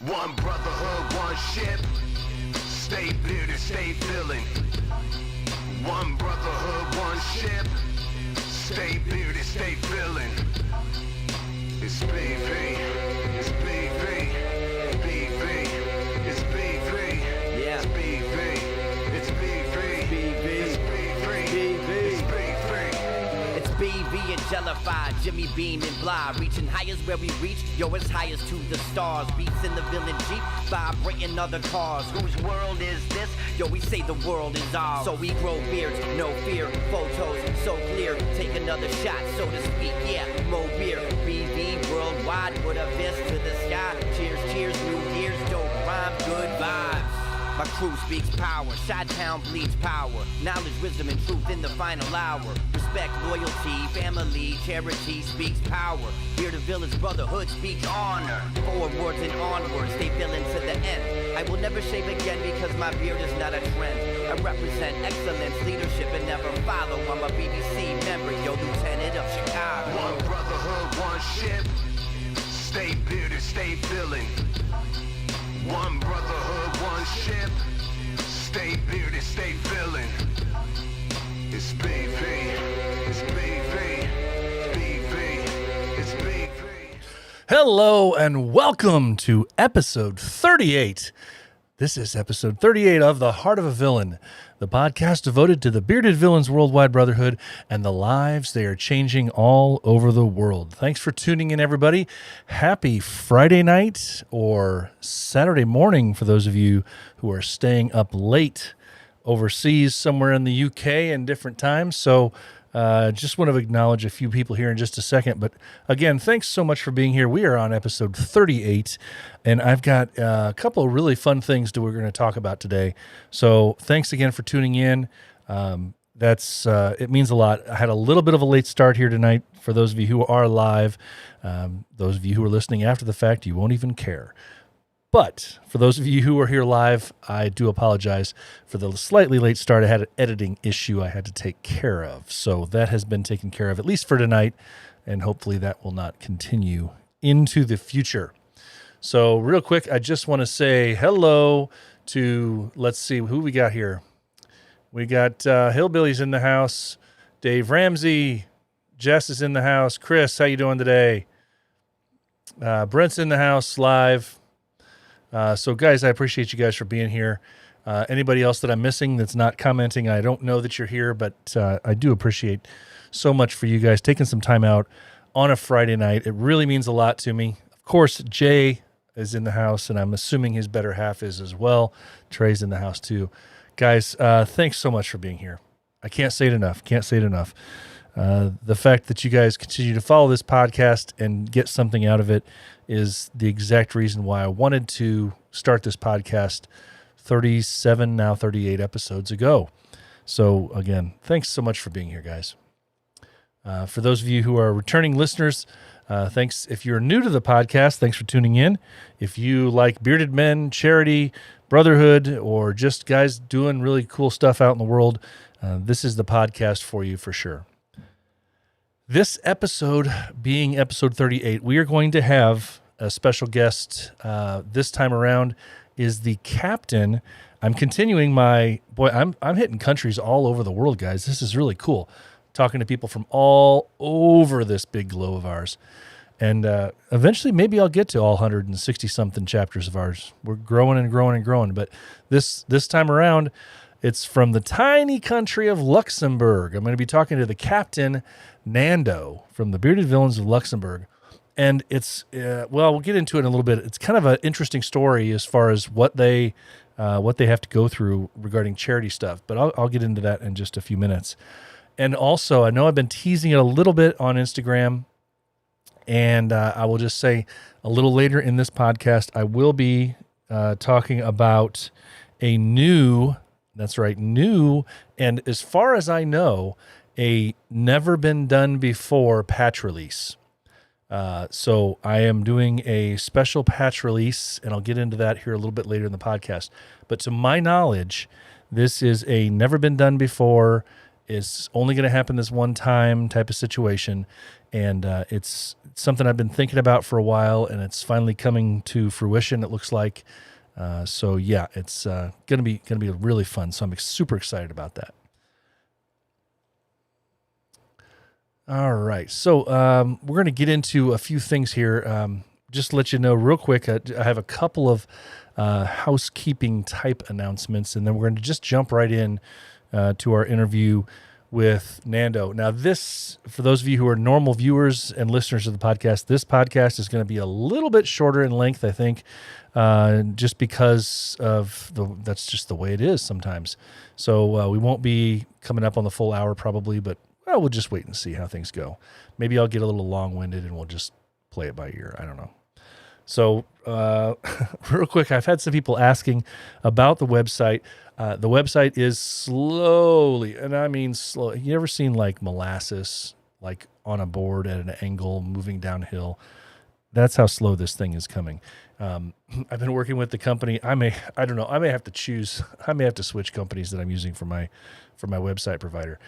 One brotherhood, one ship. Stay bearded, stay villain. One brotherhood, one ship. Stay bearded, stay villain. It's BV. It's BV. BV. It's BV. Yeah. It's BV. It's BV. BV. It's BV. BV. It's BV. It's BV and Jellified, Jimmy Beam and Bly, reaching highest where we reach, yo, as high as to the stars. Beats in the villain Jeep, vibrating other cars. Whose world is this? Yo, we say the world is ours. So we grow beards, no fear, photos so clear. Take another shot, so to speak, yeah, more beer. BV worldwide, put a fist to the sky. Cheers, cheers, New Year's, dope rhyme, good vibes. My crew speaks power, Chi-Town bleeds power. Knowledge, wisdom, and truth in the final hour. Respect, loyalty, family, charity speaks power. Bearded Villains brotherhood speaks honor. Forwards and onwards, stay villain to the end. I will never shave again because my beard is not a trend. I represent excellence, leadership, and never follow. I'm a BBC member, yo, Lieutenant of Chicago. One brotherhood, one ship. Stay bearded, stay villain. One brotherhood, one ship. Stay bearded, stay villain. It's BV. It's BV. BV. It's BV. Hello and welcome to episode 38. This is episode 38 of The Heart of a Villain, the podcast devoted to the Bearded Villains Worldwide Brotherhood and the lives they are changing all over the world. Thanks for tuning in, everybody. Happy Friday night or Saturday morning for those of you who are staying up late overseas somewhere in the UK and different times. So just want to acknowledge a few people here in just a second. But again, thanks so much for being here. We are on episode 38, and I've got a couple of really fun things that we're going to talk about today. So thanks again for tuning in. It means a lot. I had a little bit of a late start here tonight. For those of you who are live, those of you who are listening after the fact, you won't even care. But for those of you who are here live, I do apologize for the slightly late start. I had an editing issue I had to take care of. So that has been taken care of, at least for tonight, and hopefully that will not continue into the future. So real quick, I just want to say hello to, let's see, who we got here. We got Hillbillies in the house, Dave Ramsey, Jess is in the house, Chris, how you doing today? Brent's in the house live. So guys, I appreciate you guys for being here. Anybody else that I'm missing that's not commenting, I don't know that you're here, but I do appreciate so much for you guys taking some time out on a Friday night. It really means a lot to me. Of course, Jay is in the house, and I'm assuming his better half is as well. Trey's in the house too. Guys, thanks so much for being here. I can't say it enough. The fact that you guys continue to follow this podcast and get something out of it is the exact reason why I wanted to start this podcast 37, now 38 episodes ago. So again, thanks so much for being here, guys. For those of you who are returning listeners, thanks. If you're new to the podcast, thanks for tuning in. If you like bearded men, charity, brotherhood, or just guys doing really cool stuff out in the world, this is the podcast for you for sure. This episode being episode 38, we are going to have a special guest this time around is the captain. I'm continuing I'm hitting countries all over the world, guys. This is really cool. Talking to people from all over this big globe of ours. And eventually maybe I'll get to all 160-something chapters of ours. We're growing and growing and growing. But this time around, it's from the tiny country of Luxembourg. I'm going to be talking to the captain, Nando, from the Bearded Villains of Luxembourg. And it's, we'll get into it in a little bit. It's kind of an interesting story as far as what they have to go through regarding charity stuff. But I'll get into that in just a few minutes. And also, I know I've been teasing it a little bit on Instagram. And I will just say a little later in this podcast, I will be talking about a new, and as far as I know, a never been done before patch release. So I am doing a special patch release, and I'll get into that here a little bit later in the podcast. But to my knowledge, this is a never been done before. It's only going to happen this one time type of situation. and it's something I've been thinking about for a while, and it's finally coming to fruition. It looks like. So yeah, it's gonna be really fun. So I'm super excited about that. All right, so we're going to get into a few things here. Just to let you know real quick, I have a couple of housekeeping type announcements, and then we're going to just jump right in to our interview with Nando. Now, this, for those of you who are normal viewers and listeners of the podcast, this podcast is going to be a little bit shorter in length, I think, just because of that's just the way it is sometimes. So we won't be coming up on the full hour probably, but well, we'll just wait and see how things go. Maybe I'll get a little long-winded and we'll just play it by ear. I don't know. So real quick, I've had some people asking about the website. The website is slowly, and I mean slow. You ever seen like molasses, like on a board at an angle moving downhill? That's how slow this thing is coming. I've been working with the company. I may have to switch companies that I'm using for my website provider.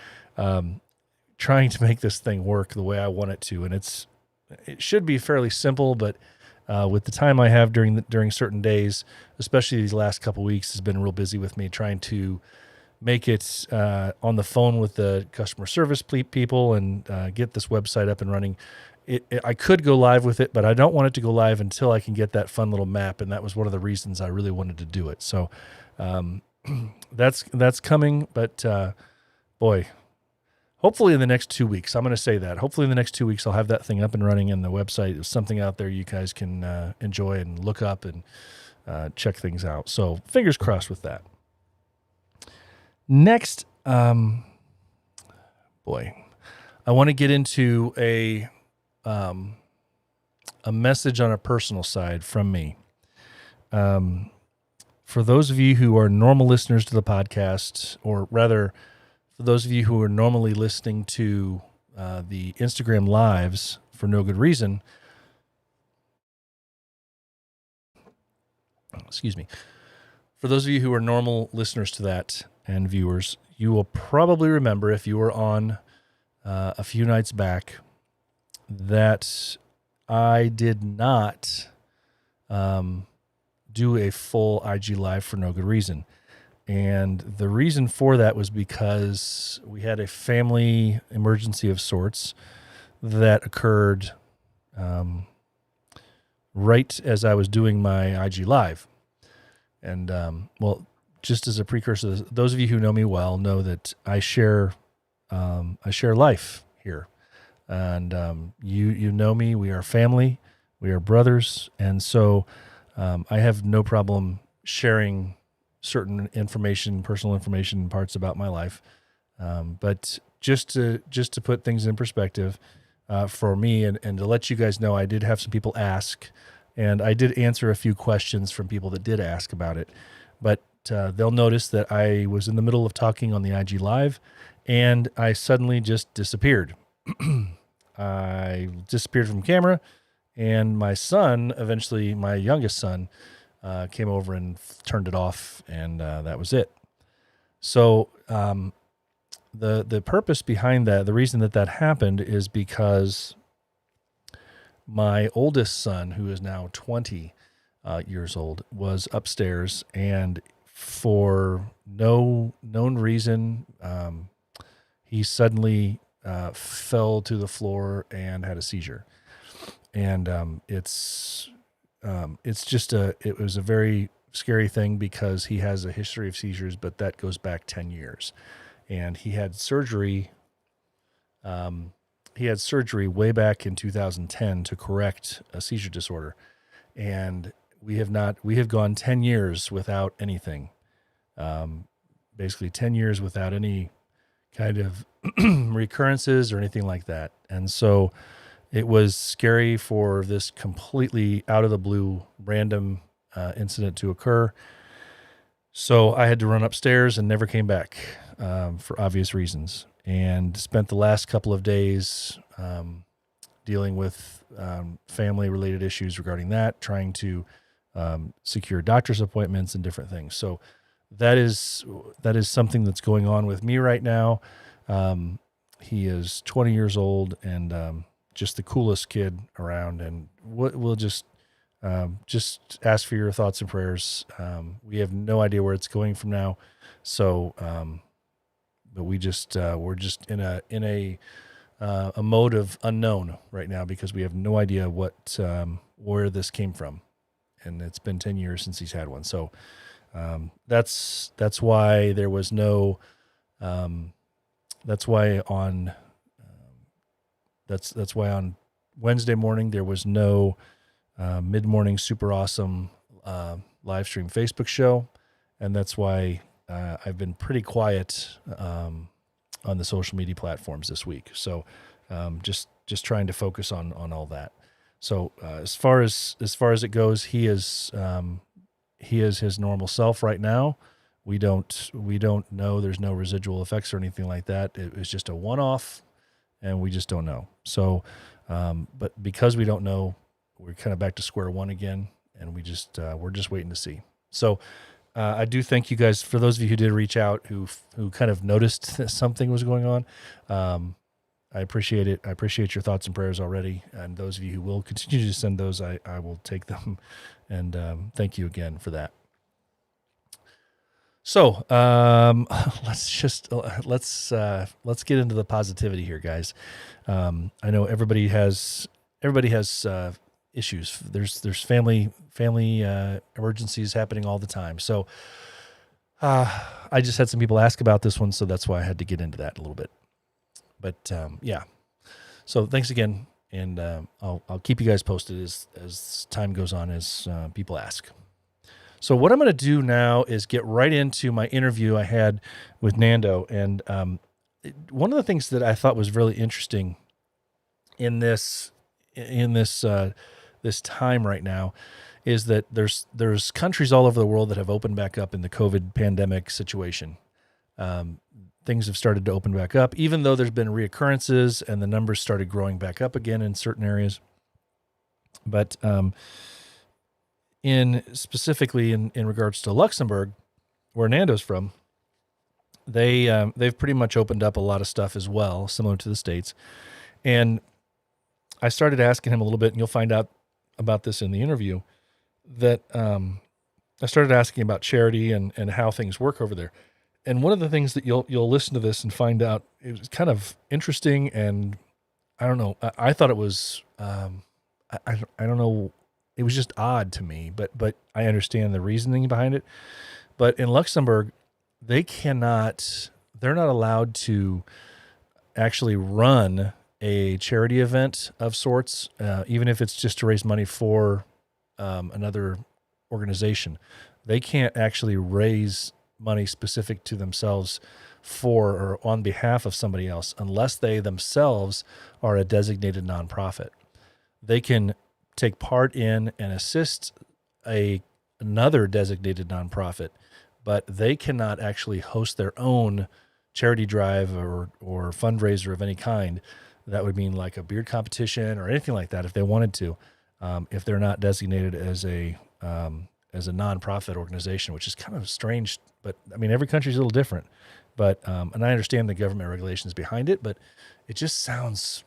Trying to make this thing work the way I want it to. And it should be fairly simple, but with the time I have during certain days, especially these last couple of weeks, has been real busy with me trying to make it on the phone with the customer service people and get this website up and running. I could go live with it, but I don't want it to go live until I can get that fun little map. And that was one of the reasons I really wanted to do it. So that's coming, but boy, hopefully in the next 2 weeks, I'm going to say that. Hopefully in the next 2 weeks, I'll have that thing up and running, and the website is something out there you guys can enjoy and look up and check things out. So fingers crossed with that. Next, I want to get into a message on a personal side from me. For those of you who are normal listeners to the podcast, or rather, for those of you who are normally listening to the Instagram lives for no good reason, excuse me, for those of you who are normal listeners to that and viewers, you will probably remember, if you were on a few nights back, that I did not do a full IG live for no good reason. And the reason for that was because we had a family emergency of sorts that occurred right as I was doing my IG live. And, well, just as a precursor, those of you who know me well know that I share life here. And you know me, we are family, we are brothers. And so I have no problem sharing certain information, personal information, parts about my life. But just to put things in perspective for me and to let you guys know, I did have some people ask, and I did answer a few questions from people that did ask about it. But they'll notice that I was in the middle of talking on the IG Live, and I suddenly just disappeared. I disappeared from camera, and my son, eventually my youngest son, came over and turned it off, and that was it. So the purpose behind that, the reason that happened, is because my oldest son, who is now 20 years old, was upstairs, and for no known reason, he suddenly fell to the floor and had a seizure. And it was a very scary thing because he has a history of seizures, but that goes back 10 years. And he had surgery. He had surgery way back in 2010 to correct a seizure disorder. And we have gone 10 years without anything. Basically 10 years without any kind of recurrences or anything like that. And so it was scary for this completely out of the blue, random incident to occur. So I had to run upstairs and never came back for obvious reasons, and spent the last couple of days dealing with family-related issues regarding that, trying to secure doctor's appointments and different things. So that is something that's going on with me right now. He is 20 years old, and just the coolest kid around, and we'll just ask for your thoughts and prayers. We have no idea where it's going from now, so but we're just in a mode of unknown right now because we have no idea where this came from, and it's been 10 years since he's had one. So that's why there was no. That's why on Wednesday morning there was no mid-morning super awesome live stream Facebook show, and that's why I've been pretty quiet on the social media platforms this week. So just trying to focus on all that. So as far as it goes, he is his normal self right now. We don't know. There's no residual effects or anything like that. It was just a one-off, and we just don't know. So, but because we don't know, we're kind of back to square one again, and we're just waiting to see. So, I do thank you guys for those of you who did reach out, who kind of noticed that something was going on. I appreciate it. I appreciate your thoughts and prayers already, and those of you who will continue to send those, I will take them, and thank you again for that. So let's get into the positivity here, guys. I know everybody has issues. There's family emergencies happening all the time. So I just had some people ask about this one, so that's why I had to get into that a little bit. But yeah, so thanks again, and I'll keep you guys posted as time goes on, as people ask. So what I'm going to do now is get right into my interview I had with Nando. And one of the things that I thought was really interesting in this time right now is that there's countries all over the world that have opened back up in the COVID pandemic situation. Things have started to open back up, even though there's been reoccurrences and the numbers started growing back up again in certain areas. But specifically in regards to Luxembourg, where Nando's from, they've pretty much opened up a lot of stuff as well, similar to the States. And I started asking him a little bit, and you'll find out about this in the interview, that I started asking about charity and how things work over there. And one of the things that you'll listen to this and find out, it was kind of interesting, and I don't know, I thought it was I don't know. It was just odd to me, but I understand the reasoning behind it. But in Luxembourg, they're not allowed to actually run a charity event of sorts, even if it's just to raise money for another organization. They can't actually raise money specific to themselves for or on behalf of somebody else unless they themselves are a designated nonprofit. They can take part in and assist another designated nonprofit, but they cannot actually host their own charity drive or fundraiser of any kind. That would mean like a beard competition or anything like that if they wanted to, if they're not designated as a nonprofit organization, which is kind of strange. But I mean, every country is a little different. But and I understand the government regulations behind it, but it just sounds.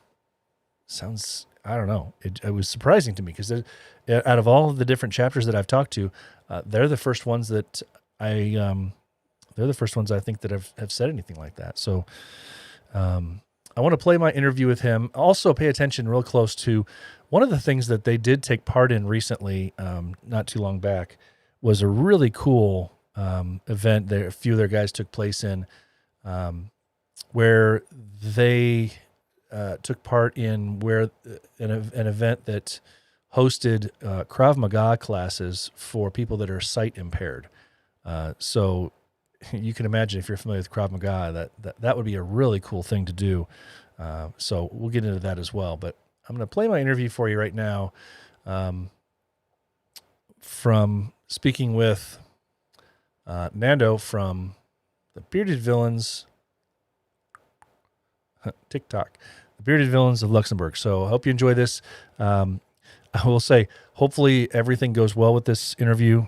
I don't know. It was surprising to me because out of all of the different chapters that I've talked to, they're the first ones that they're the first ones I think that have said anything like that. So I want to play my interview with him. Also pay attention real close to one of the things that they did take part in recently, not too long back, was a really cool event that a few of their guys took place in, where they took part in an event that hosted Krav Maga classes for people that are sight impaired. So you can imagine, if you're familiar with Krav Maga, that would be a really cool thing to do. So we'll get into that as well. But I'm going to play my interview for you right now, from speaking with Nando from the Bearded Villains TikTok, the Bearded Villains of Luxembourg. So I hope you enjoy this. I will say, hopefully everything goes well with this interview.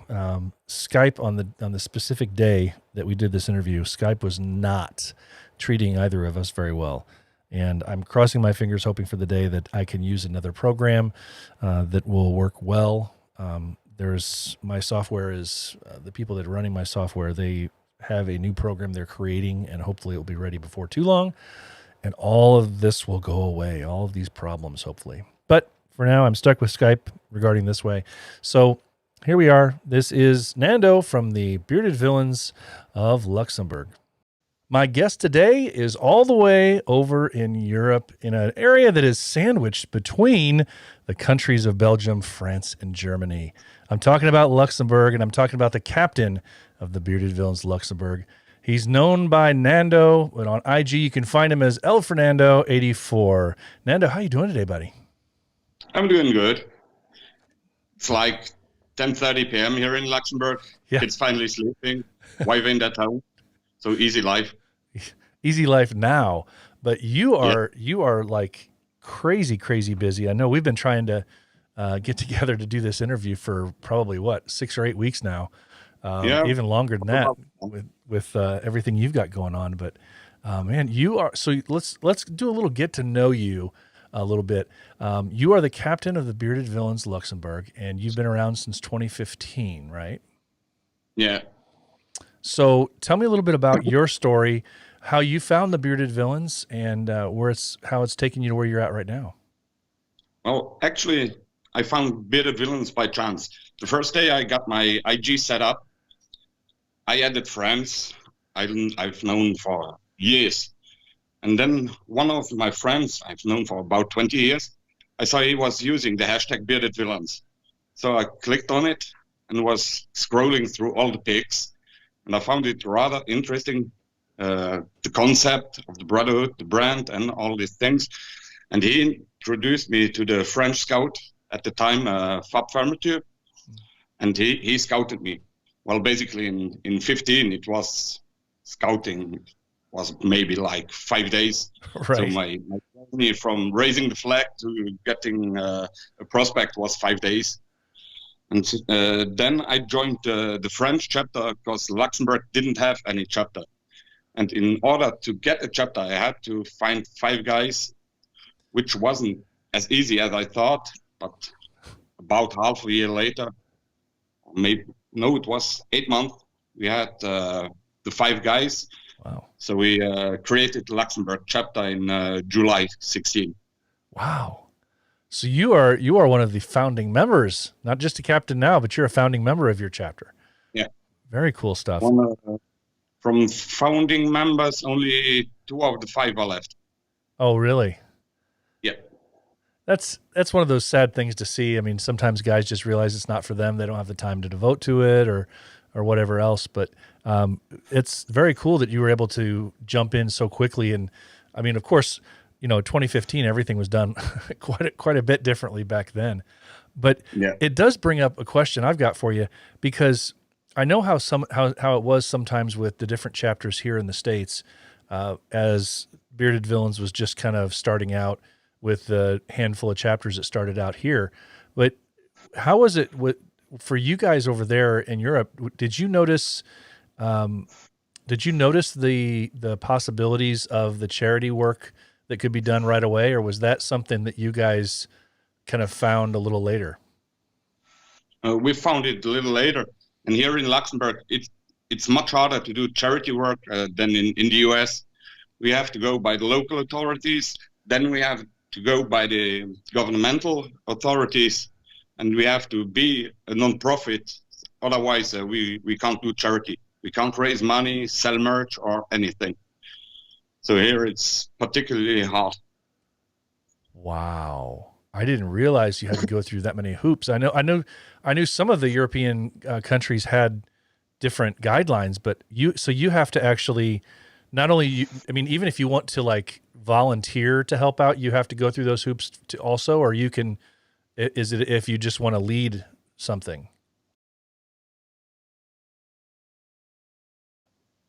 Skype on the specific day that we did this interview, Skype was not treating either of us very well. And I'm crossing my fingers, hoping for the day that I can use another program that will work well. There's my software is the people that are running my software. They have a new program they're creating, and hopefully it will be ready before too long. And all of this will go away, all of these problems, hopefully. But for now, I'm stuck with Skype regarding this way. So here we are. This is Nando from the Bearded Villains of Luxembourg. My guest today is all the way over in Europe in an area that is sandwiched between the countries of Belgium, France, and Germany. I'm talking about Luxembourg, and I'm talking about the captain of the Bearded Villains Luxembourg. He's known by Nando, but on IG you can find him as El Fernando 84. Nando, how you doing today, buddy? I'm doing good. It's like 10:30 p.m. here in Luxembourg. Yeah. Kids finally sleeping. Wife ain't at home. So easy life. Easy life now, but you are like crazy busy. I know we've been trying to get together to do this interview for probably 6 or 8 weeks now. Even longer than that with everything you've got going on. But man, you are, so let's do a little get to know you a little bit. You are the captain of the Bearded Villains Luxembourg, and you've been around since 2015, right? Yeah. So tell me a little bit about your story, how you found the Bearded Villains, and how it's taken you to where you're at right now. Well, actually, I found Bearded Villains by chance. The first day I got my IG set up, I added friends I've known for years. And then one of my friends I've known for about 20 years, I saw he was using the hashtag Bearded Villains. So I clicked on it and was scrolling through all the pics. And I found it rather interesting, the concept of the brotherhood, the brand, and all these things. And he introduced me to the French scout at the time, Fab Fermeture, and he scouted me. Well, basically in 15, it was scouting was maybe like 5 days. Right. So my journey from raising the flag to getting a prospect was 5 days. And then I joined the French chapter because Luxembourg didn't have any chapter. And in order to get a chapter, I had to find 5 guys, which wasn't as easy as I thought. But about half a year later, it was 8 months, we had the 5 guys. Wow. So we created the Luxembourg chapter in July 16. Wow. So you are one of the founding members, not just a captain now, but you're a founding member of your chapter. Yeah. Very cool stuff. From founding members, only 2 of the 5 are left. Oh, really? Yeah. That's one of those sad things to see. I mean, sometimes guys just realize it's not for them. They don't have the time to devote to it or whatever else. But it's very cool that you were able to jump in so quickly. And I mean, of course, 2015, everything was done quite a bit differently back then. But yeah, it does bring up a question I've got for you, because I know how it was sometimes with the different chapters here in the States, as Bearded Villains was just kind of starting out with the handful of chapters that started out here. But how was it for you guys over there in Europe? Did you notice the possibilities of the charity work that could be done right away, or was that something that you guys kind of found a little later? We found it a little later, and here in Luxembourg, it's much harder to do charity work than in the US. We have to go by the local authorities, then we have to go by the governmental authorities, and we have to be a non-profit. Otherwise, we can't do charity. We can't raise money, sell merch, or anything. So here it's particularly hard. Wow. I didn't realize you had to go through that many hoops. I knew some of the European countries had different guidelines, but you have to actually not only, even if you want to like volunteer to help out, you have to go through those hoops to also, or you can, is it if you just want to lead something?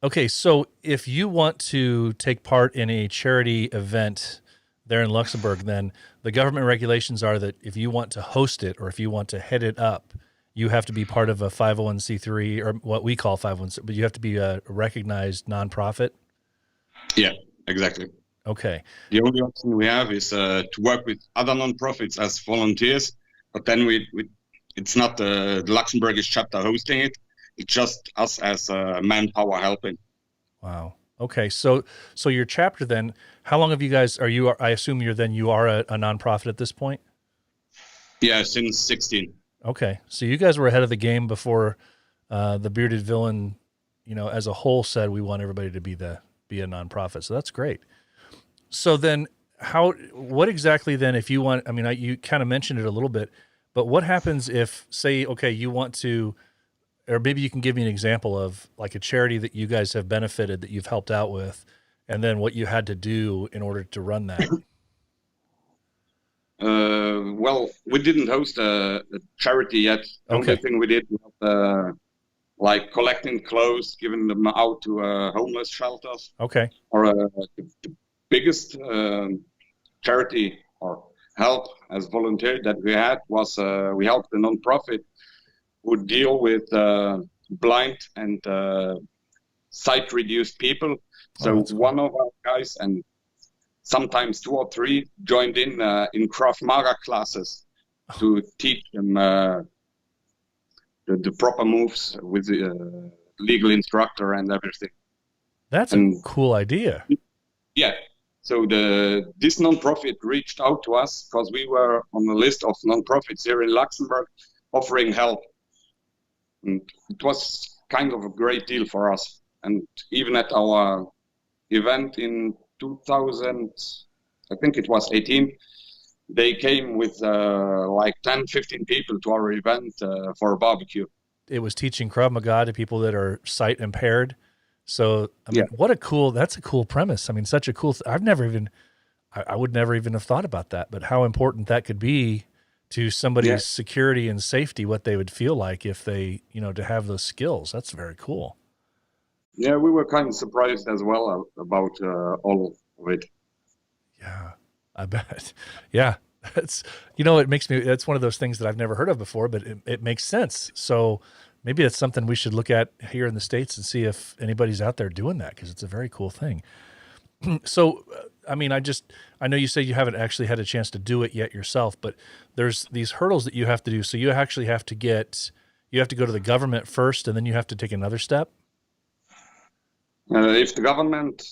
Okay, so if you want to take part in a charity event there in Luxembourg, then the government regulations are that if you want to host it or if you want to head it up, you have to be part of a 501c3, or what we call 501c, but you have to be a recognized nonprofit. Yeah, exactly. Okay. The only option we have is to work with other non-profits as volunteers, but then it's not the Luxembourgish chapter hosting it. It's just us as manpower helping. Wow. Okay. So your chapter then, how long have you guys, I assume you are a nonprofit at this point? Yeah, since 16. Okay. So you guys were ahead of the game before the Bearded Villain, as a whole said, we want everybody to be a nonprofit. So that's great. So then what exactly then, if you want, you kind of mentioned it a little bit, but what happens if, say, okay, you want to, or maybe you can give me an example of like a charity that you guys have benefited that you've helped out with, and then what you had to do in order to run that. Well, we didn't host a charity yet. The Okay. only thing we did was like collecting clothes, giving them out to homeless shelters. Okay. Or the biggest charity or help as volunteer that we had was we helped a non-profit who deal with blind and sight-reduced people. So that's cool. one of our guys, and sometimes 2 or 3, joined in Krav Maga classes to teach them the proper moves with the legal instructor and everything. That's a cool idea. Yeah. So this non-profit reached out to us because we were on the list of non-profits here in Luxembourg offering help. And it was kind of a great deal for us. And even at our event in 2000, I think it was 18, they came with like 10, 15 people to our event for a barbecue. It was teaching Krav Maga to people that are sight impaired. So, Yeah. that's a cool premise. Such a cool, I would never even have thought about that, but how important that could be to somebody's security and safety, what they would feel like if they, to have those skills. That's very cool. Yeah, we were kind of surprised as well about all of it. Yeah, I bet. Yeah. That's, it makes me, that's one of those things that I've never heard of before, but it makes sense. So maybe it's something we should look at here in the States and see if anybody's out there doing that, because it's a very cool thing. So, I know you say you haven't actually had a chance to do it yet yourself, but there's these hurdles that you have to do. So you actually have to go to the government first, and then you have to take another step. If the government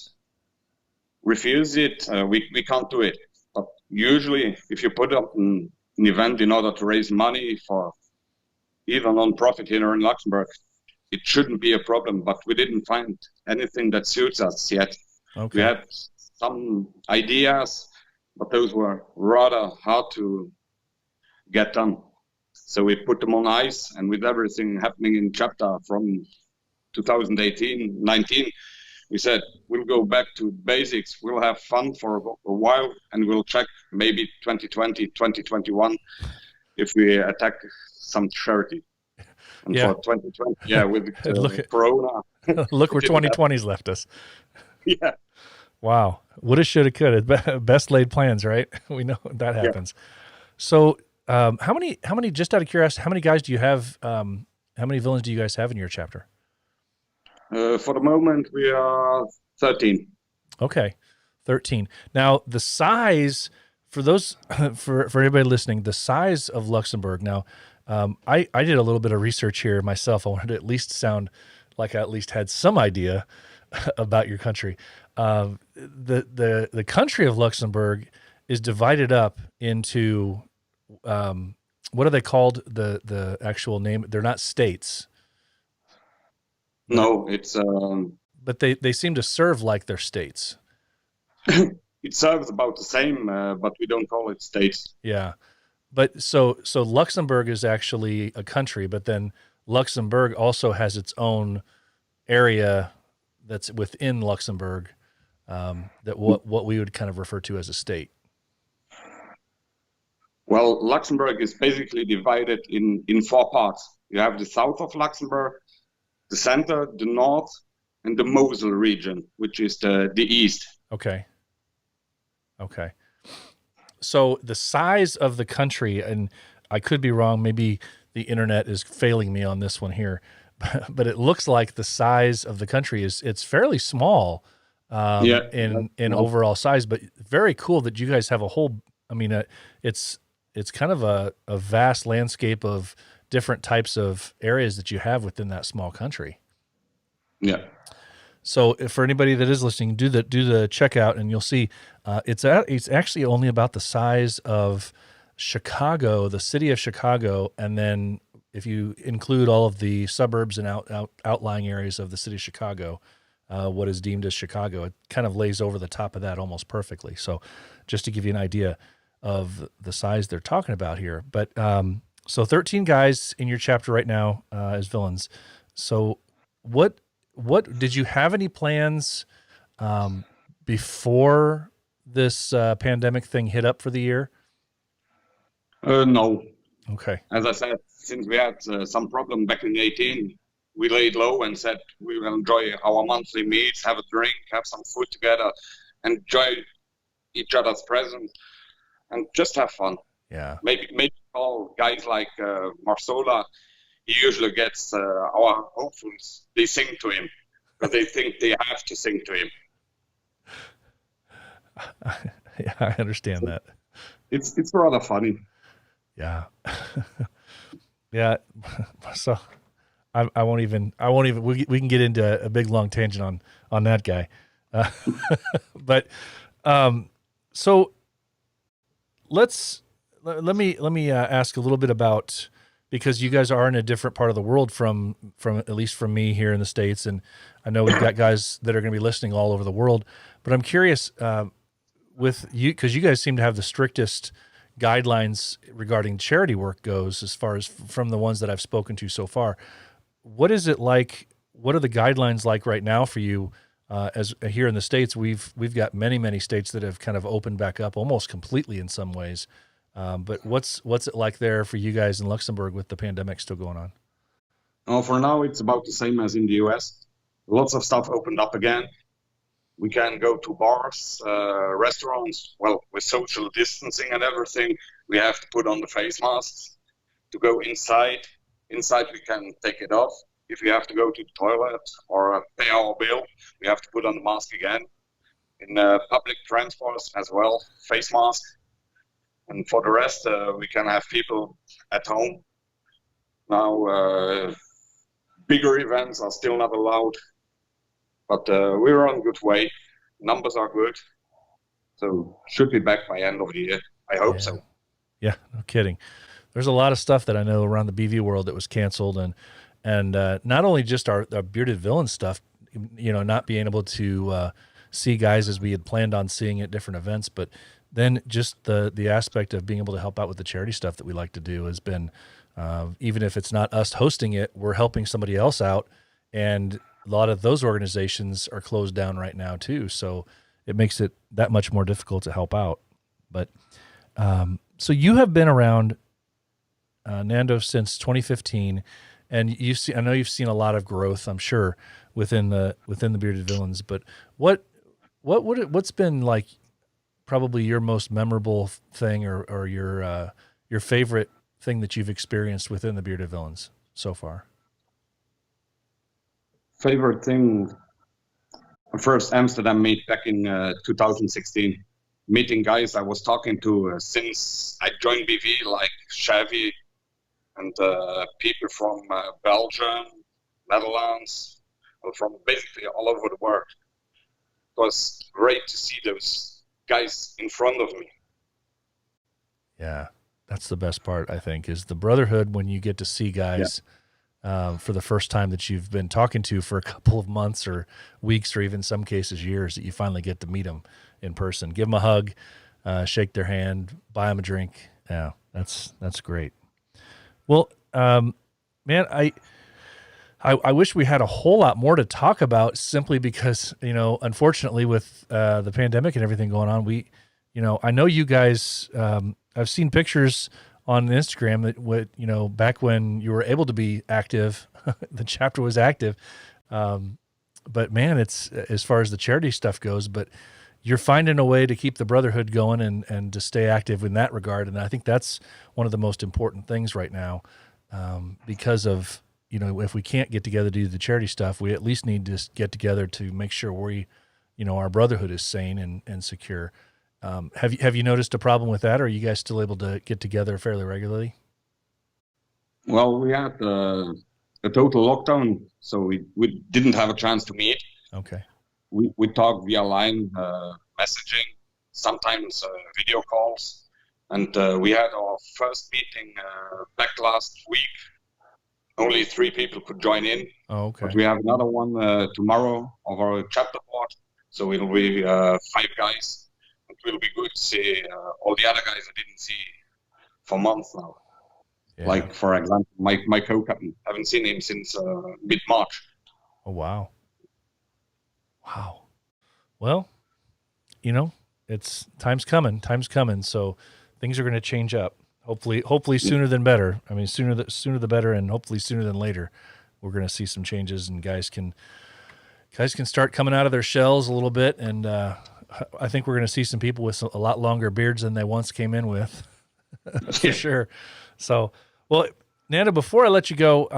refuses it, we can't do it. But usually, if you put up an event in order to raise money for either non-profit here in Luxembourg, it shouldn't be a problem. But we didn't find anything that suits us yet. Okay. We had some ideas, but those were rather hard to get done. So we put them on ice, and with everything happening in chapter from 2018, 19, we said we'll go back to basics. We'll have fun for a while, and we'll check maybe 2020, 2021 if we attack some charity. And for 2020, with Corona. Look where 2020's left us. Yeah. Wow. Woulda, shoulda, coulda. Best laid plans, right? We know that happens. Yeah. So how many, just out of curiosity, how many guys do you have, how many villains do you guys have in your chapter? For the moment, we are 13. Okay, 13. Now, the size, for those, for everybody listening, the size of Luxembourg. Now, I did a little bit of research here myself. I wanted to at least sound like I at least had some idea about your country. The country of Luxembourg is divided up into, what are they called? The actual name? They're not states. No, it's but they seem to serve like they're states. It serves about the same, but we don't call it states. Yeah, but so Luxembourg is actually a country, but then Luxembourg also has its own area that's within Luxembourg, that what we would kind of refer to as a state. Well, Luxembourg is basically divided in 4 parts. You have the south of Luxembourg, the center, the north, and the Mosel region, which is the east. Okay. So the size of the country, and I could be wrong, maybe the internet is failing me on this one here, but it looks like the size of the country it's fairly small. in overall size, but very cool that you guys have a whole, I mean, it's kind of a vast landscape of different types of areas that you have within that small country. Yeah. So for anybody that is listening, do the checkout, and you'll see it's actually only about the size of Chicago, the city of Chicago, and then if you include all of the suburbs and outlying areas of the city of Chicago, what is deemed as Chicago, it kind of lays over the top of that almost perfectly. So just to give you an idea of the size they're talking about here. But so 13 guys in your chapter right now as villains. So what did you have any plans before this pandemic thing hit up for the year? No. Okay. As I said, since we had some problem back in 18, we laid low and said we will enjoy our monthly meets, have a drink, have some food together, enjoy each other's presence, and just have fun. Yeah. Maybe call guys like Marsola. He usually gets our hopefuls. They sing to him because they think they have to sing to him. Yeah, I understand that. It's rather funny. Yeah. Yeah. So I won't even, we can get into a big long tangent on that guy. But, so let me ask a little bit about, because you guys are in a different part of the world from at least from me here in the States. And I know we've got guys that are going to be listening all over the world, but I'm curious, with you, cause you guys seem to have the strictest guidelines regarding charity work goes, as far as from the ones that I've spoken to so far. What is it like? What are the guidelines like right now for you? As here in the States, we've got many states that have kind of opened back up almost completely in some ways. But what's it like there for you guys in Luxembourg with the pandemic still going on? Oh, for now, it's about the same as in the US. Lots of stuff opened up again. We can go to bars, restaurants. Well, with social distancing and everything, we have to put on the face masks to go inside. Inside, we can take it off. If we have to go to the toilet or pay our bill, we have to put on the mask again. In public transport as well, face mask. And for the rest, we can have people at home. Now, bigger events are still not allowed. But we're on a good way. Numbers are good. So should be back by end of the year. I hope so. Yeah, no kidding. There's a lot of stuff that I know around the BV world that was canceled. And not only just our Bearded Villains stuff, not being able to see guys as we had planned on seeing at different events, but then just the aspect of being able to help out with the charity stuff that we like to do has been, even if it's not us hosting it, we're helping somebody else out. And a lot of those organizations are closed down right now too. So it makes it that much more difficult to help out. But so you have been around Nando since 2015, and I know you've seen a lot of growth, I'm sure, within the Bearded Villains. But what's been like probably your most memorable thing or your favorite thing that you've experienced within the Bearded Villains so far? Favorite thing, first Amsterdam meet back in 2016. Meeting guys I was talking to since I joined BV, like Xavi and people from Belgium, Netherlands, from basically all over the world. It was great to see those guys in front of me. Yeah, that's the best part, I think, is the brotherhood when you get to see guys for the first time that you've been talking to for a couple of months or weeks or even some cases years, that you finally get to meet them in person, give them a hug, shake their hand, buy them a drink. Yeah, that's great. Well, man, I wish we had a whole lot more to talk about, simply because, unfortunately with the pandemic and everything going on, I know you guys, I've seen pictures on Instagram that back when you were able to be active, the chapter was active. But man, it's, as far as the charity stuff goes, but you're finding a way to keep the brotherhood going and to stay active in that regard. And I think that's one of the most important things right now, because of, if we can't get together to do the charity stuff, we at least need to get together to make sure we, our brotherhood is sane and secure. Have you noticed a problem with that, or are you guys still able to get together fairly regularly? Well, we had a total lockdown, so we didn't have a chance to meet. Okay. We talk via line messaging, sometimes video calls, and we had our first meeting back last week. Only 3 people could join in. Oh, okay. But we have another one tomorrow of our chapter board, so it'll be 5 guys. It will be good to see all the other guys I didn't see for months now. Yeah. Like, for example, my co-captain. Haven't seen him since mid-March. Oh, wow. Wow. Well, it's time's coming. So things are going to change up. Hopefully sooner than better. I mean, sooner the better, and hopefully sooner than later, we're going to see some changes, and guys can start coming out of their shells a little bit. And I think we're going to see some people with a lot longer beards than they once came in with. That's for sure. So, well, Nando, before I let you go,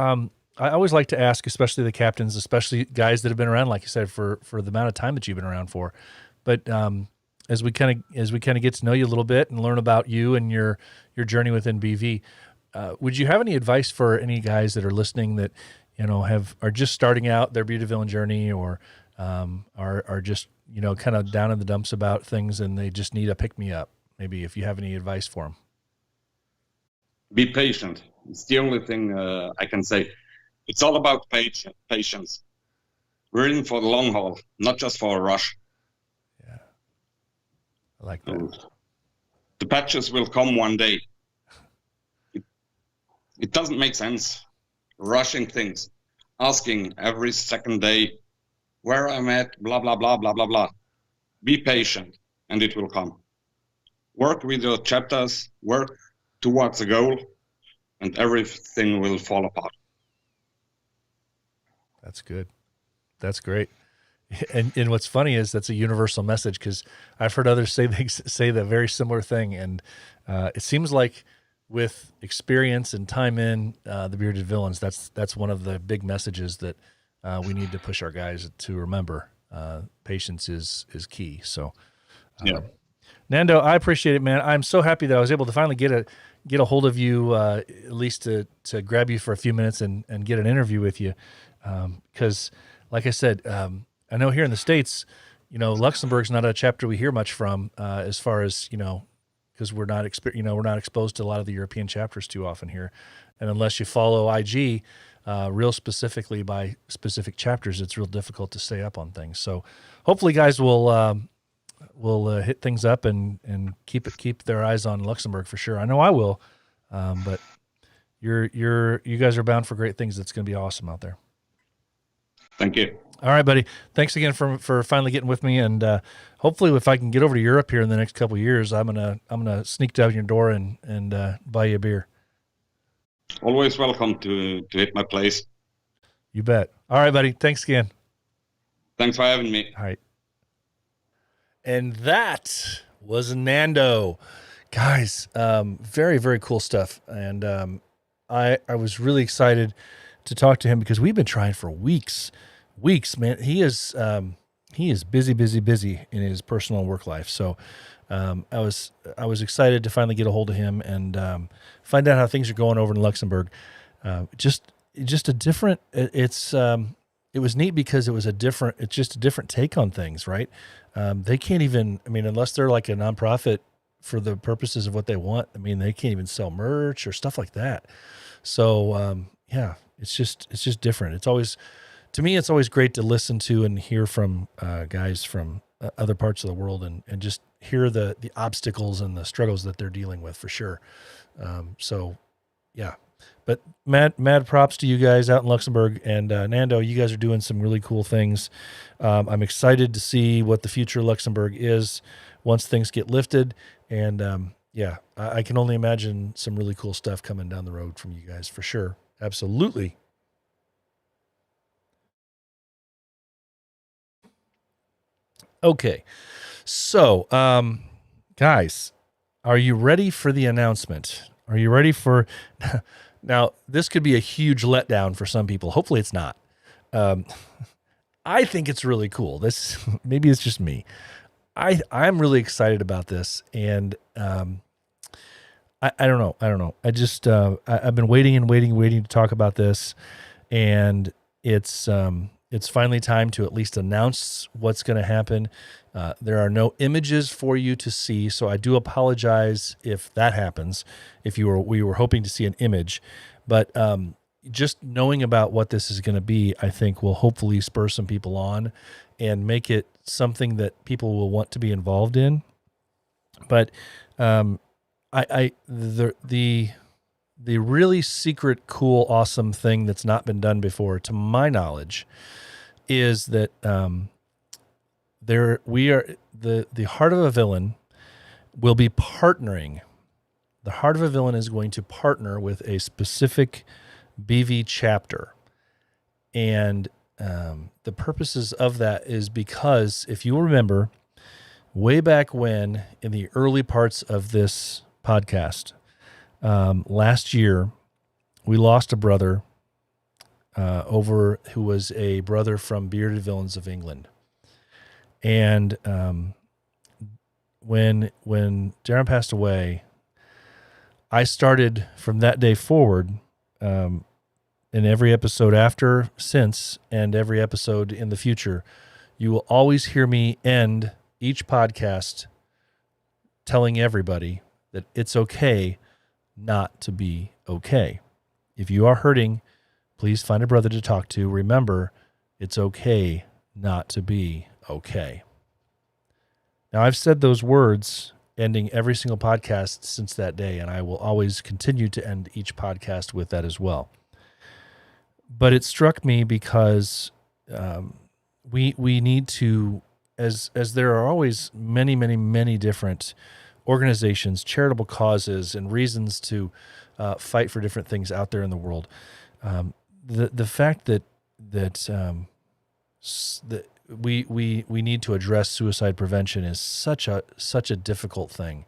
I always like to ask, especially the captains, especially guys that have been around, like you said, for the amount of time that you've been around for. But as we kind of get to know you a little bit and learn about you and your journey within BV, would you have any advice for any guys that are listening that are just starting out their Bearded Villain journey, or are just kind of down in the dumps about things and they just need a pick me up? Maybe if you have any advice for them. Be patient. It's the only thing I can say. It's all about patience. We're in for the long haul, not just for a rush. Yeah, I like that. The patches will come one day. It doesn't make sense rushing things, asking every second day where I'm at, blah, blah, blah, blah, blah, blah. Be patient, and it will come. Work with your chapters, work towards a goal, and everything will fall apart. That's good. That's great. And what's funny is that's a universal message, because I've heard others say the very similar thing. And it seems like with experience and time in the Bearded Villains, that's one of the big messages that we need to push our guys to remember. Patience is key. So, yeah. Nando, I appreciate it, man. I'm so happy that I was able to finally get a hold of you, at least to grab you for a few minutes and get an interview with you. Because, like I said, I know here in the States, Luxembourg's not a chapter we hear much from, as far as, because we're not exposed to a lot of the European chapters too often here. And unless you follow IG real specifically by specific chapters, it's real difficult to stay up on things. So hopefully guys will hit things up and keep their eyes on Luxembourg for sure. I know I will, but you guys are bound for great things. It's going to be awesome out there. Thank you. All right, buddy. Thanks again for finally getting with me, and hopefully, if I can get over to Europe here in the next couple of years, I'm gonna sneak down your door and buy you a beer. Always welcome to hit my place. You bet. All right, buddy. Thanks again. Thanks for having me. All right. And that was Nando, guys. Very, very cool stuff, and I was really excited to talk to him because we've been trying for weeks, man. He is busy in his personal and work life. So I was excited to finally get a hold of him and find out how things are going over in Luxembourg. Just a different. It was neat because it's just a different take on things, right? They can't even. I mean, unless they're like a nonprofit for the purposes of what they want. I mean, they can't even sell merch or stuff like that. So yeah. It's just different. It's always great to listen to and hear from guys from other parts of the world and just hear the obstacles and the struggles that they're dealing with for sure. So yeah, but mad props to you guys out in Luxembourg, and Nando, you guys are doing some really cool things. I'm excited to see what the future of Luxembourg is once things get lifted. And yeah, I can only imagine some really cool stuff coming down the road from you guys for sure. Absolutely. Okay. So, guys, are you ready for the announcement? Are you ready for, now this could be a huge letdown for some people. Hopefully it's not. I think it's really cool. This maybe it's just me. I'm really excited about this, and I don't know. I don't know. I just I've been waiting and waiting to talk about this, and it's finally time to at least announce what's going to happen. There are no images for you to see, so I do apologize if that happens. If we were hoping to see an image, but just knowing about what this is going to be, I think will hopefully spur some people on and make it something that people will want to be involved in. But the really secret, cool, awesome thing that's not been done before, to my knowledge, is that the Heart of a Villain will be partnering. The Heart of a Villain is going to partner with a specific BV chapter, and the purposes of that is because, if you remember, way back when, in the early parts of this podcast, last year, we lost a brother who was a brother from Bearded Villains of England. And when Darren passed away, I started from that day forward, in every episode after, since, and every episode in the future, you will always hear me end each podcast telling everybody that it's okay not to be okay. If you are hurting, please find a brother to talk to. Remember, it's okay not to be okay. Now, I've said those words ending every single podcast since that day, and I will always continue to end each podcast with that as well. But it struck me because we need to, as there are always many different organizations, charitable causes, and reasons to fight for different things out there in the world. The fact that we need to address suicide prevention is such a difficult thing,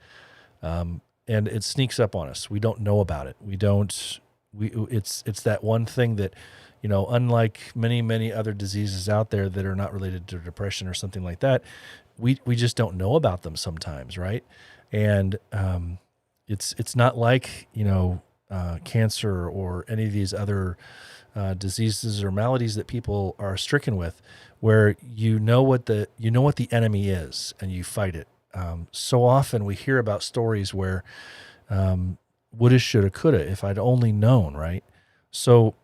and it sneaks up on us. We don't know about it. It's that one thing that, unlike many other diseases out there that are not related to depression or something like that, we just don't know about them sometimes, right? And it's not like cancer or any of these other diseases or maladies that people are stricken with, where you know what the enemy is and you fight it. So often we hear about stories where woulda, shoulda, coulda, if I'd only known, right? So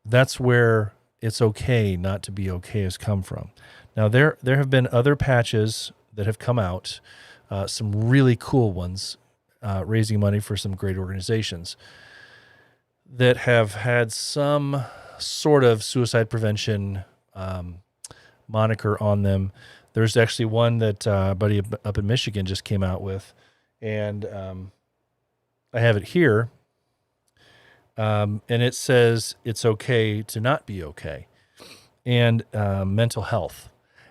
that's where it's okay not to be okay has come from. Now, there have been other patches that have come out, some really cool ones, raising money for some great organizations that have had some sort of suicide prevention moniker on them. There's actually one that a buddy up in Michigan just came out with, and I have it here, and it says it's okay to not be okay, and mental health.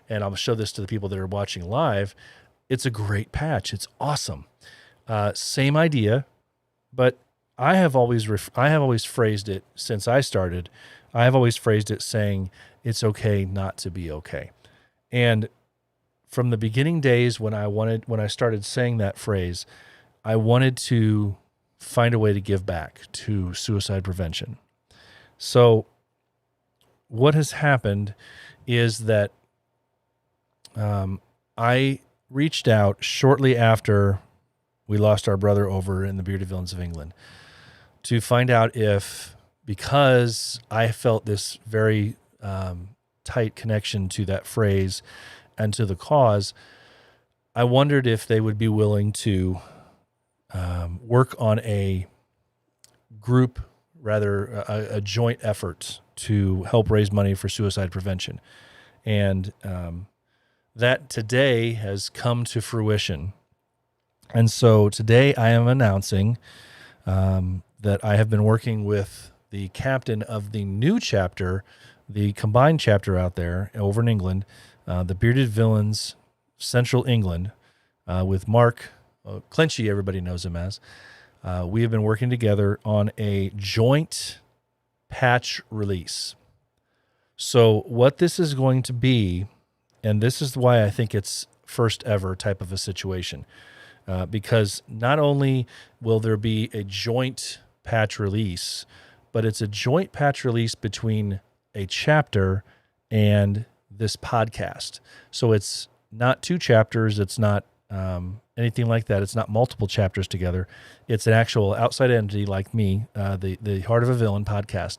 And I'll show this to the people that are watching live. It's a great patch. It's awesome. Same idea, but I have always phrased it since I started. I have always phrased it saying it's okay not to be okay. And from the beginning days when I started saying that phrase, I wanted to find a way to give back to suicide prevention. So what has happened is that I reached out shortly after we lost our brother over in the Bearded Villains of England to find out if, because I felt this very tight connection to that phrase and to the cause, I wondered if they would be willing to work on a group, rather a joint effort to help raise money for suicide prevention. And that today has come to fruition. And so today I am announcing that I have been working with the captain of the new chapter, the combined chapter out there over in England, the Bearded Villains Central England, with Mark Clinchy, everybody knows him as. We have been working together on a joint patch release. So what this is going to be, and this is why I think it's first ever type of a situation, because not only will there be a joint patch release, but it's a joint patch release between a chapter and this podcast. So it's not two chapters. It's not anything like that. It's not multiple chapters together. It's an actual outside entity like me, the Heart of a Villain podcast,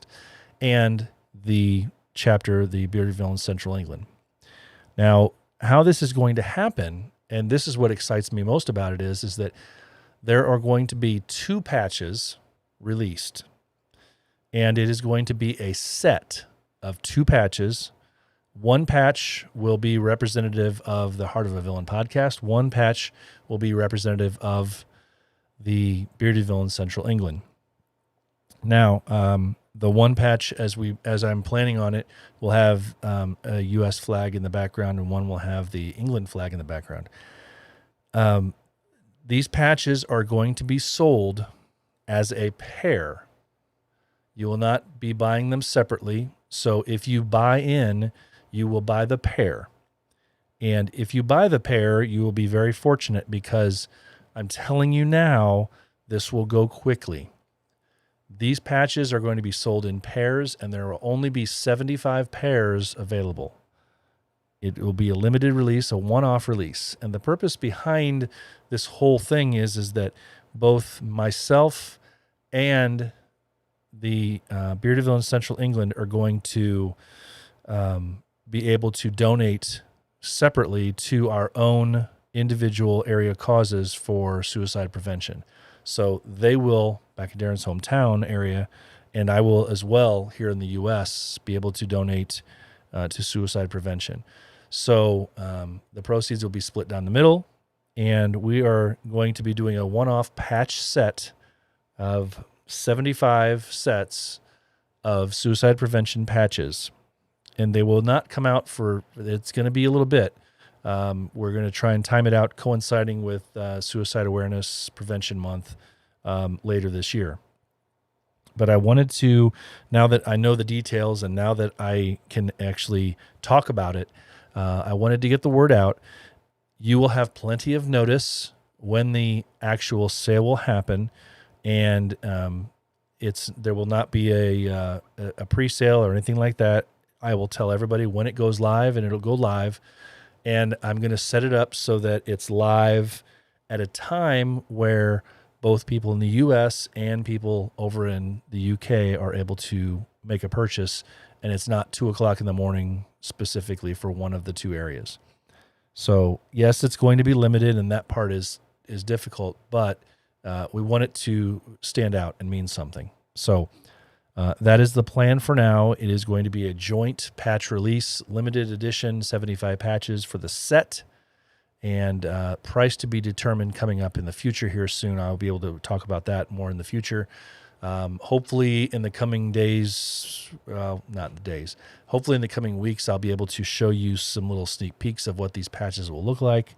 and the chapter, the Bearded Villains Central England. Now, how this is going to happen, and this is what excites me most about it, is that there are going to be two patches released, and it is going to be a set of two patches. One patch will be representative of the Heart of a Villain podcast. One patch will be representative of the Bearded Villains Central England. Now, the one patch, as I'm planning on it, will have a U.S. flag in the background, and one will have the England flag in the background. These patches are going to be sold as a pair. You will not be buying them separately. So if you buy in, you will buy the pair. And if you buy the pair, you will be very fortunate, because I'm telling you now, this will go quickly. These patches are going to be sold in pairs, and there will only be 75 pairs available. It will be a limited release, a one-off release. And the purpose behind this whole thing is that both myself and the Bearded Villains Central England are going to be able to donate separately to our own individual area causes for suicide prevention. So they will, back in Darren's hometown area, and I will as well here in the U.S., be able to donate to suicide prevention. So the proceeds will be split down the middle, and we are going to be doing a one-off patch set of 75 sets of suicide prevention patches. And they will not come out it's going to be a little bit. We're going to try and time it out coinciding with Suicide Awareness Prevention Month later this year. But I wanted to, now that I know the details and now that I can actually talk about it, I wanted to get the word out. You will have plenty of notice when the actual sale will happen, and there will not be a pre-sale or anything like that. I will tell everybody when it goes live, and it'll go live. And I'm going to set it up so that it's live at a time where both people in the U.S. and people over in the U.K. are able to make a purchase, and it's not 2:00 in the morning specifically for one of the two areas. So yes, it's going to be limited, and that part is difficult, but we want it to stand out and mean something. So that is the plan for now. It is going to be a joint patch release, limited edition, 75 patches for the set, and price to be determined coming up in the future here soon. I'll be able to talk about that more in the future. Hopefully in the coming days, not days, hopefully in the coming weeks, I'll be able to show you some little sneak peeks of what these patches will look like.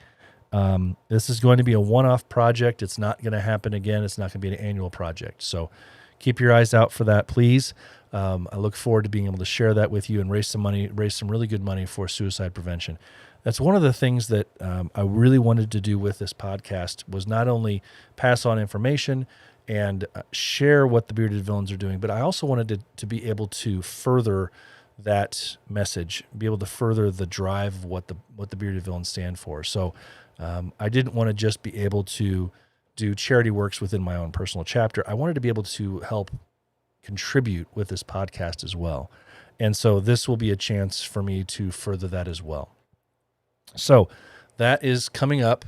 This is going to be a one-off project. It's not going to happen again. It's not going to be an annual project. So keep your eyes out for that, please. I look forward to being able to share that with you and raise some really good money for suicide prevention. That's one of the things that I really wanted to do with this podcast, was not only pass on information and share what the Bearded Villains are doing, but I also wanted to be able to further that message, be able to further the drive of what the Bearded Villains stand for. So I didn't want to just be able to do charity works within my own personal chapter. I wanted to be able to help contribute with this podcast as well. And so this will be a chance for me to further that as well. So that is coming up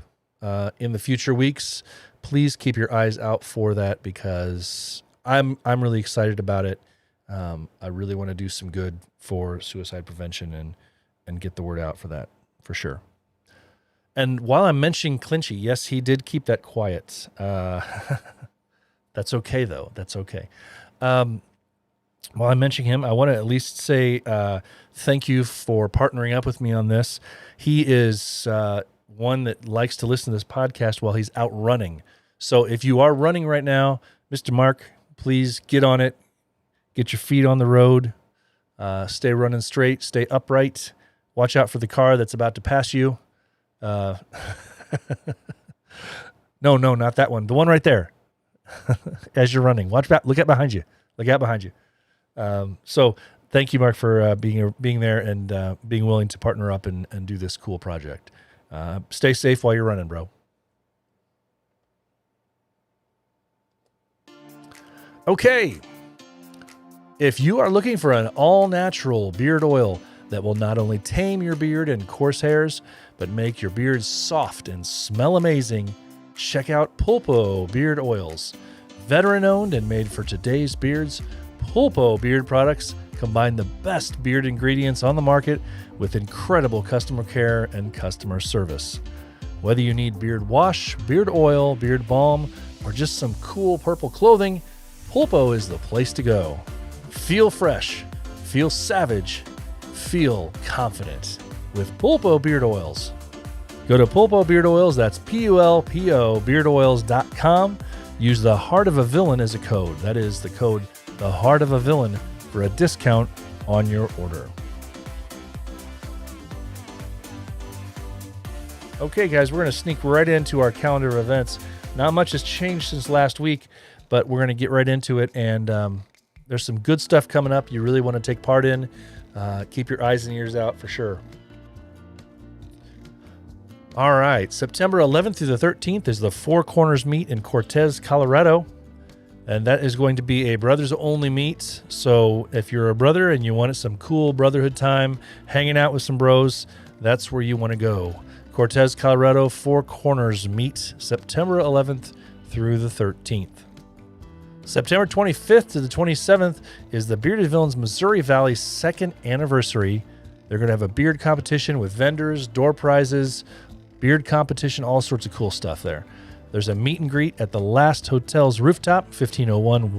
in the future weeks. Please keep your eyes out for that, because I'm really excited about it. I really want to do some good for suicide prevention and get the word out for that, for sure. And while I'm mentioning Clinchy, yes, he did keep that quiet. That's okay, though. That's okay. While I'm mentioning him, I want to at least say thank you for partnering up with me on this. He is one that likes to listen to this podcast while he's out running. So if you are running right now, Mr. Mark, please get on it. Get your feet on the road. Stay running straight. Stay upright. Watch out for the car that's about to pass you. No, not that one. The one right there. As you're running, watch back. Look out behind you. Look out behind you. So thank you, Mark, for being there and being willing to partner up and do this cool project. Stay safe while you're running, bro. Okay. If you are looking for an all-natural beard oil that will not only tame your beard and coarse hairs, but make your beard soft and smell amazing, check out Pulpo Beard Oils. Veteran-owned and made for today's beards, Pulpo Beard products combine the best beard ingredients on the market with incredible customer care and customer service. Whether you need beard wash, beard oil, beard balm, or just some cool purple clothing, Pulpo is the place to go. Feel fresh, feel savage, feel confident with Pulpo Beard Oils. Go to Pulpo Beard Oils, that's Pulpo beardoils.com. Use the Heart of a Villain as a code. That is the code, the Heart of a Villain, for a discount on your order. Okay, guys, we're going to sneak right into our calendar of events. Not much has changed since last week, but we're going to get right into it. And there's some good stuff coming up you really want to take part in. Keep your eyes and ears out for sure. All right, September 11th through the 13th is the Four Corners Meet in Cortez, Colorado. And that is going to be a brothers-only meet. So if you're a brother and you wanted some cool brotherhood time, hanging out with some bros, that's where you want to go. Cortez, Colorado, Four Corners Meet, September 11th through the 13th. September 25th to the 27th is the Bearded Villains Missouri Valley 2nd anniversary. They're going to have a beard competition with vendors, door prizes, beard competition, all sorts of cool stuff there. There's a meet and greet at the Last Hotel's rooftop, 1501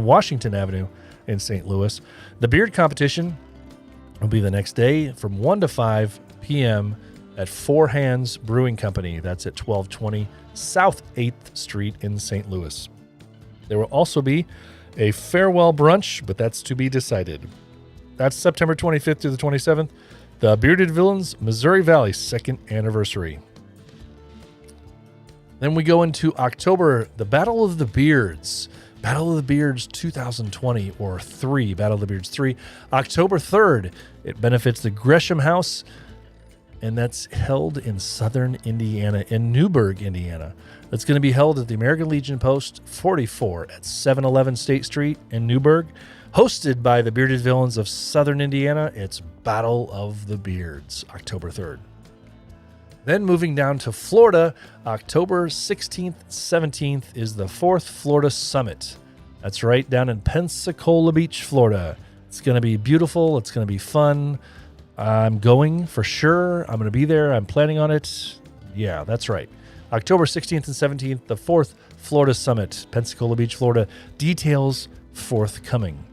Washington Avenue in St. Louis. The beard competition will be the next day from 1 to 5 p.m. at Four Hands Brewing Company. That's at 1220 South 8th Street in St. Louis. There will also be a farewell brunch, but that's to be decided. That's September 25th to the 27th. The Bearded Villains Missouri Valley 2nd anniversary. Then we go into October, the Battle of the Beards. Battle of the Beards 2020 or 3, Battle of the Beards 3, October 3rd. It benefits the Gresham House, and that's held in southern Indiana, in Newburgh, Indiana. That's going to be held at the American Legion Post 44 at 711 State Street in Newburgh. Hosted by the Bearded Villains of Southern Indiana, it's Battle of the Beards, October 3rd. Then moving down to Florida, October 16th, 17th is the 4th Florida Summit. That's right down in Pensacola Beach, Florida. It's going to be beautiful. It's going to be fun. I'm going for sure. I'm going to be there. I'm planning on it. Yeah, that's right. October 16th and 17th, the 4th Florida Summit, Pensacola Beach, Florida. Details forthcoming.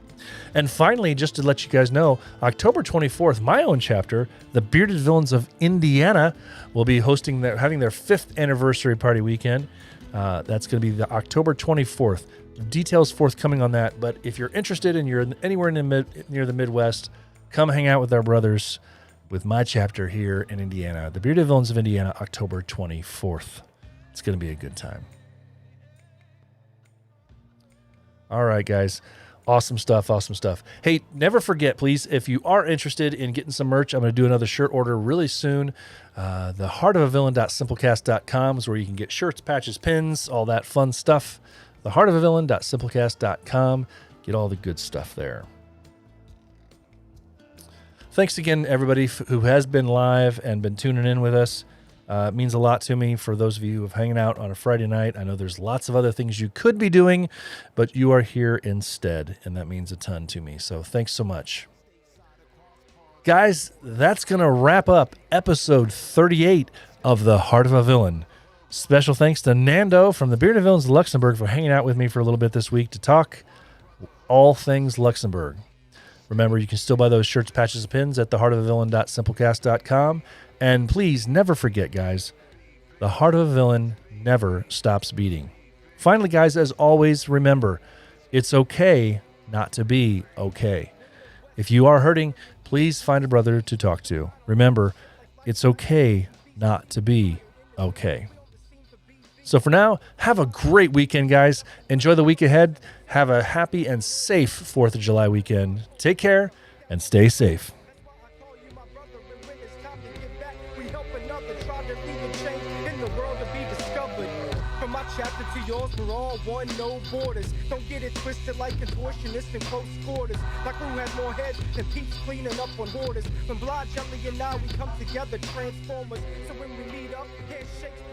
And finally, just to let you guys know, October 24th, my own chapter, the Bearded Villains of Indiana, will be having their 5th anniversary party weekend. That's going to be the October 24th. Details forthcoming on that. But if you're interested and you're anywhere near the Midwest, come hang out with our brothers with my chapter here in Indiana. The Bearded Villains of Indiana, October 24th. It's going to be a good time. All right, guys. Awesome stuff. Awesome stuff. Hey, never forget, please, if you are interested in getting some merch, I'm going to do another shirt order really soon. The heartofavillain.simplecast.com is where you can get shirts, patches, pins, all that fun stuff. The heartofavillain.simplecast.com. Get all the good stuff there. Thanks again, everybody who has been live and been tuning in with us. It means a lot to me for those of you who are hanging out on a Friday night. I know there's lots of other things you could be doing, but you are here instead, and that means a ton to me. So thanks so much. Guys, that's going to wrap up episode 38 of The Heart of a Villain. Special thanks to Nando from the Bearded Villains Luxembourg for hanging out with me for a little bit this week to talk all things Luxembourg. Remember, you can still buy those shirts, patches, and pins at theheartofavillain.simplecast.com. And please never forget, guys, the heart of a villain never stops beating. Finally, guys, as always, remember, it's okay not to be okay. If you are hurting, please find a brother to talk to. Remember, it's okay not to be okay. So for now, have a great weekend, guys. Enjoy the week ahead. Have a happy and safe 4th of July weekend. Take care and stay safe. Chapter to yours, we're all one, no borders. Don't get it twisted like contortionists and close quarters. My crew has more heads than peeps cleaning up on borders. When Blah, Jelly, and I, we come together, transformers. So when we meet up, handshakes.